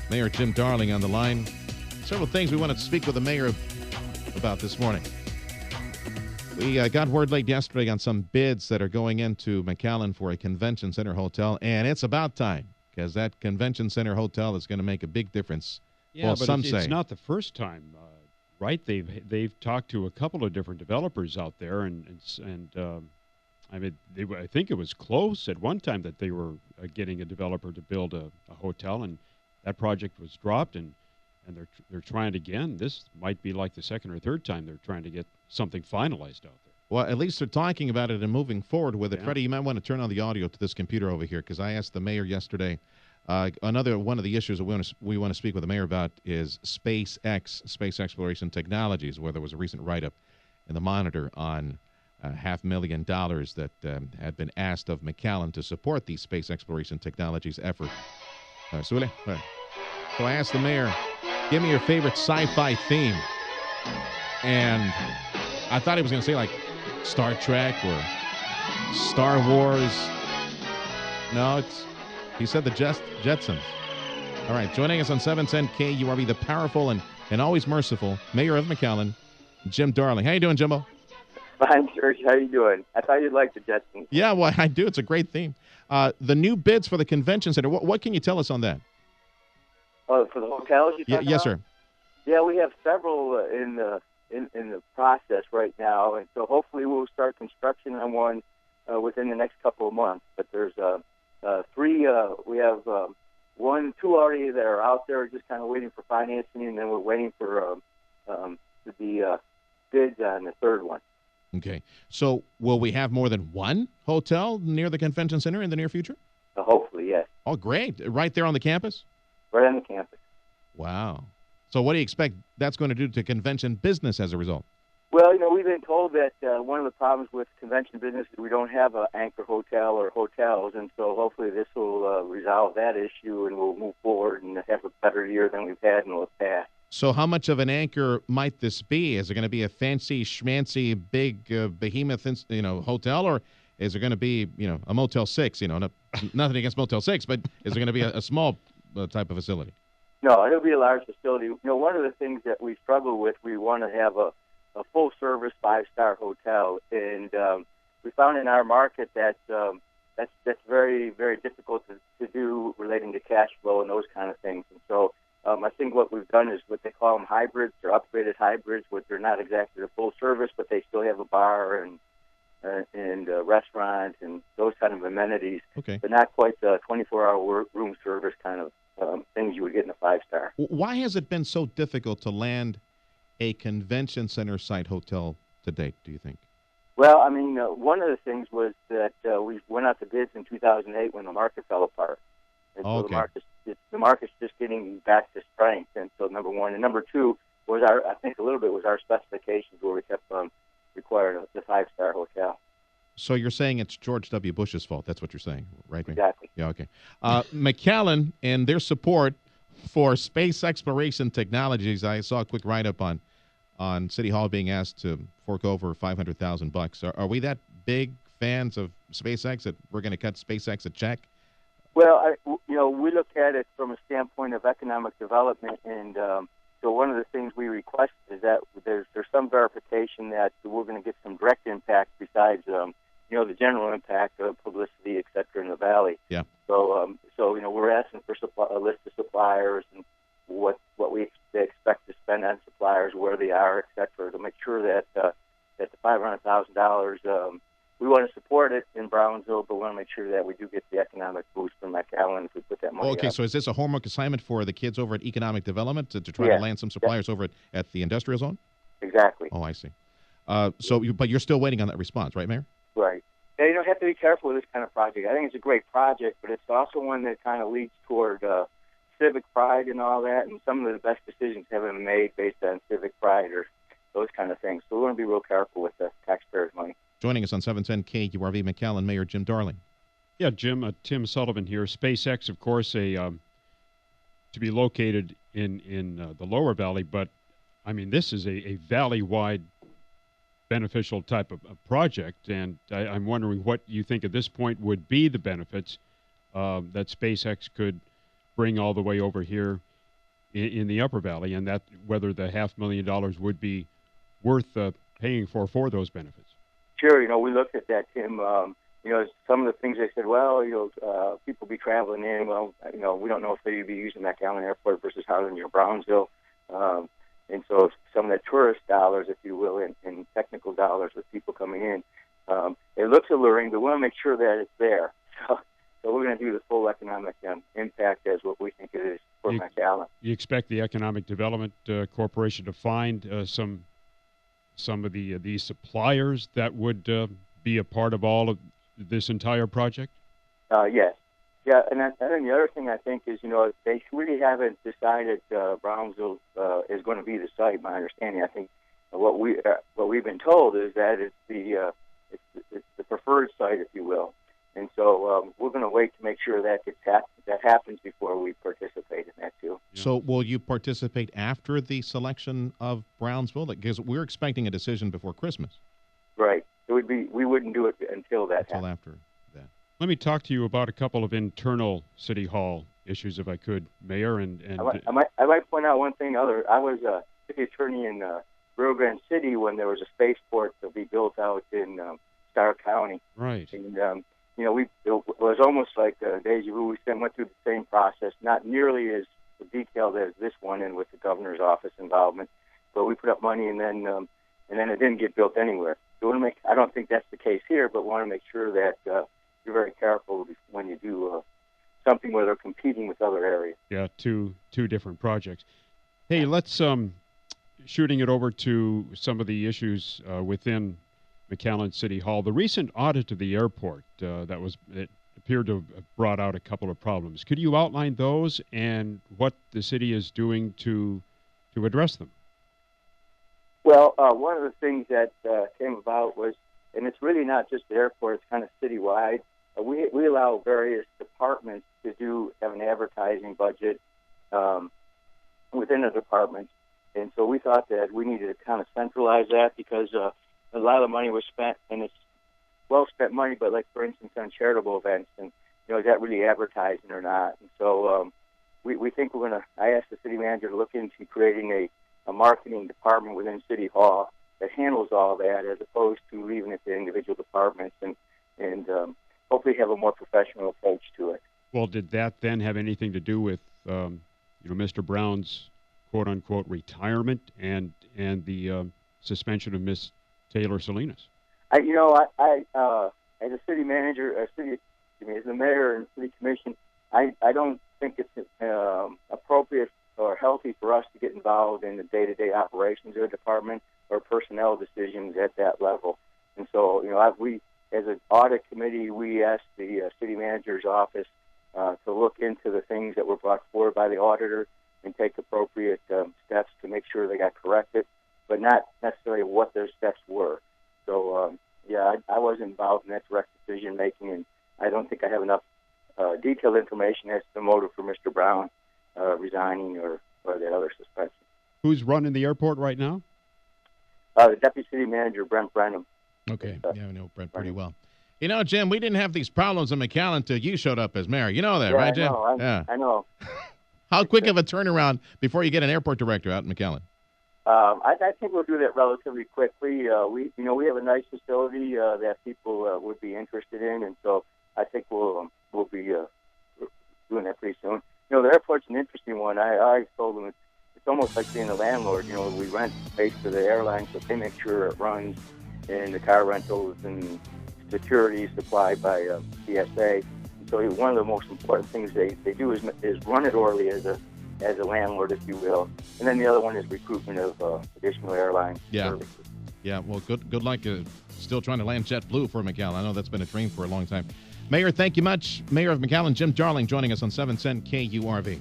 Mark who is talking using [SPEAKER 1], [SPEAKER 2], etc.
[SPEAKER 1] Mayor Jim Darling on the line. Several things we wanted to speak with the mayor about this morning. We got word late yesterday on some bids that are going into McAllen for a convention center hotel, and it's about time because that convention center hotel is going to make a big difference.
[SPEAKER 2] Yeah,
[SPEAKER 1] well,
[SPEAKER 2] but
[SPEAKER 1] some
[SPEAKER 2] it's
[SPEAKER 1] say.
[SPEAKER 2] not the first time, right? They've talked to a couple of different developers out there, and I mean, I think it was close at one time that they were getting a developer to build a hotel, and that project was dropped, and they're trying again. This might be like the second or third time they're trying to get something finalized out there.
[SPEAKER 1] Well, at least they're talking about it and moving forward with it.
[SPEAKER 2] Yeah.
[SPEAKER 1] Freddie, you might want to turn on the audio to this computer over here because I asked the mayor yesterday. Another one of the issues that we want to speak with the mayor about is SpaceX, Space Exploration Technologies, where there was a recent write-up in the Monitor on $500,000 that had been asked of McAllen to support the Space Exploration Technologies effort. So I asked the mayor, give me your favorite sci-fi theme. And I thought he was going to say, like, Star Trek or Star Wars. No, he said the Jetsons. All right, joining us on 710 KURV, the powerful and always merciful mayor of McAllen, Jim Darling. How you doing, Jimbo?
[SPEAKER 3] Fine, Serge. How you doing? I thought you'd like the Jetsons.
[SPEAKER 1] Yeah, well, I do. It's a great theme. The new bids for the convention center, what can you tell us on that?
[SPEAKER 3] Oh, for the hotels you're talking
[SPEAKER 1] Yes,
[SPEAKER 3] about?
[SPEAKER 1] sir.
[SPEAKER 3] Yeah, we have several in the process right now, and so hopefully we'll start construction on one within the next couple of months. But there's three. We have two already that are out there, just kind of waiting for financing, and then we're waiting for the bids on the third one.
[SPEAKER 1] Okay. So will we have more than one hotel near the convention center in the near future?
[SPEAKER 3] Hopefully, yes.
[SPEAKER 1] Oh, great. Right there on the campus?
[SPEAKER 3] Right on the campus.
[SPEAKER 1] Wow. So what do you expect that's going to do to convention business as a result?
[SPEAKER 3] Well, we've been told that one of the problems with convention business is we don't have an anchor hotel or hotels, and so hopefully this will resolve that issue and we'll move forward and have a better year than we've had in the past.
[SPEAKER 1] So how much of an anchor might this be? Is it going to be a fancy, schmancy, big behemoth, hotel, or is it going to be, a Motel 6? Nothing against Motel 6, but is it going to be a small type of facility?
[SPEAKER 3] No, it'll be a large facility. One of the things that we struggle with, we want to have a full-service 5-star hotel, and we found in our market that that's very, very difficult to do relating to cash flow and those kind of things. And so I think what we've done is what they call them hybrids or upgraded hybrids, which they're not exactly a full service, but they still have a bar and a restaurant and those kind of amenities,
[SPEAKER 1] okay,
[SPEAKER 3] but not quite the 24-hour room service kind of things you would get in a 5-star.
[SPEAKER 1] Why has it been so difficult to land a convention center site hotel to date, do you think?
[SPEAKER 3] Well, I mean, one of the things was that we went out to bids in 2008 when the market fell apart. And so
[SPEAKER 1] okay.
[SPEAKER 3] The market's just getting back to strength. And so, number one. And number two was our specifications where we kept requiring the 5-star hotel.
[SPEAKER 1] So you're saying it's George W. Bush's fault. That's what you're saying, right?
[SPEAKER 3] Exactly.
[SPEAKER 1] Yeah, okay. McAllen and their support for space exploration technologies. I saw a quick write-up on City Hall being asked to fork over $500,000. Are we that big fans of SpaceX that we're going to cut SpaceX a check?
[SPEAKER 3] Well, we look at it from a standpoint of economic development, and so one of the things we request is that there's some verification that we're going to get some direct impact besides the general impact of publicity, et cetera, in the valley.
[SPEAKER 1] Yeah.
[SPEAKER 3] So we're asking for a list of suppliers and what we expect to spend on suppliers, where they are, et cetera, to make sure that the $500,000, we want to support it in Brownsville, but we want to make sure that we do get the economic boost from McAllen if we put that money
[SPEAKER 1] Okay,
[SPEAKER 3] up.
[SPEAKER 1] so is this a homework assignment for the kids over at Economic Development to try to land some suppliers over at the industrial zone?
[SPEAKER 3] Exactly.
[SPEAKER 1] Oh, I see. But you're still waiting on that response, right, Mayor?
[SPEAKER 3] Right. And you have to be careful with this kind of project. I think it's a great project, but it's also one that kind of leads toward civic pride and all that, and some of the best decisions haven't been made based on civic pride or those kind of things. So we want to be real careful with the taxpayers' money.
[SPEAKER 1] Joining us on 710 KURV, McAllen Mayor Jim Darling.
[SPEAKER 2] Yeah, Jim, Tim Sullivan here. SpaceX, of course, to be located in the lower valley, but, I mean, this is a valley-wide beneficial type of project, and I'm wondering what you think at this point would be the benefits that SpaceX could bring all the way over here in the Upper Valley, and that whether the $500,000 would be worth paying for those benefits.
[SPEAKER 3] Sure, we looked at that, Tim. Some of the things they said, well, people be traveling in. Well, we don't know if they'd be using McAllen Airport versus Harlan or Brownsville. And so some of the tourist dollars, if you will, and technical dollars with people coming in, it looks alluring, but we want to make sure that it's there. So we're going to do the full economic impact as what we think it is for McAllen.
[SPEAKER 2] You expect the Economic Development Corporation to find some of these suppliers that would be a part of all of this entire project?
[SPEAKER 3] Yes. Yeah, and then the other thing I think is, they really haven't decided Brownsville is going to be the site. My understanding, I think, what we've been told is that it's the preferred site, if you will. And so we're going to wait to make sure that that happens before we participate in that too.
[SPEAKER 1] So will you participate after the selection of Brownsville? Because we're expecting a decision before Christmas.
[SPEAKER 3] Right. We wouldn't do it until that happens.
[SPEAKER 1] After that.
[SPEAKER 2] Let me talk to you about a couple of internal City Hall issues, if I could, Mayor. And
[SPEAKER 3] I might point out one thing. I was a city attorney in Rio Grande City when there was a spaceport to be built out in Starr County.
[SPEAKER 2] Right.
[SPEAKER 3] And it was almost like deja vu. We went through the same process, not nearly as detailed as this one, and with the governor's office involvement. But we put up money, and then it didn't get built anywhere. So I don't think that's the case here, but want to make sure that you're very careful when you do something where they're competing with other areas.
[SPEAKER 2] Yeah, two different projects. Hey, let's shooting it over to some of the issues within McAllen City Hall. The recent audit of the airport it appeared to have brought out a couple of problems. Could you outline those and what the city is doing to address them?
[SPEAKER 3] Well, one of the things that came about was, and it's really not just the airport, it's kind of citywide. We allow various departments to have an advertising budget within a department. And so we thought that we needed to kind of centralize that because a lot of the money was spent, and it's well-spent money, but like, for instance, on charitable events, and, is that really advertising or not? And so we think I asked the city manager to look into creating a marketing department within City Hall that handles all that, as opposed to leaving it to individual departments, and hopefully have a more professional approach to it.
[SPEAKER 2] Well, did that then have anything to do with Mr. Brown's quote-unquote retirement and the suspension of Miss Taylor Salinas?
[SPEAKER 3] As a city manager, as the mayor and city commission, I don't think it's appropriate or healthy for us to get involved in the day-to-day operations of the department or personnel decisions at that level. And so, we, as an audit committee, we asked the city manager's office to look into the things that were brought forward by the auditor and take appropriate steps to make sure they got corrected, but not necessarily what those steps were. So, I was involved in that direct decision-making, and I don't think I have enough detailed information as to the motive for Mr. Brown resigning or the other suspension.
[SPEAKER 2] Who's running the airport right now?
[SPEAKER 3] The Deputy City Manager, Brent Brenham.
[SPEAKER 1] Okay, I know Brent pretty well. Jim, we didn't have these problems in McAllen until you showed up as mayor. You know that, right, Jim?
[SPEAKER 3] I know.
[SPEAKER 1] How quick of a turnaround before you get an airport director out in McAllen?
[SPEAKER 3] I think we'll do that relatively quickly. We have a nice facility that people would be interested in, and so I think we'll be doing that pretty soon. The airport's an interesting one. I told them it's almost like being a landlord. We rent space to the airlines, so they make sure it runs, and the car rentals and security supplied by TSA. And so one of the most important things they do is run it orderly as a landlord, if you will. And then the other one is recruitment of additional airline services.
[SPEAKER 1] Yeah, well, good luck still trying to land JetBlue for McAllen. I know that's been a dream for a long time. Mayor, thank you much. Mayor of McAllen, Jim Darling, joining us on 710 KURV.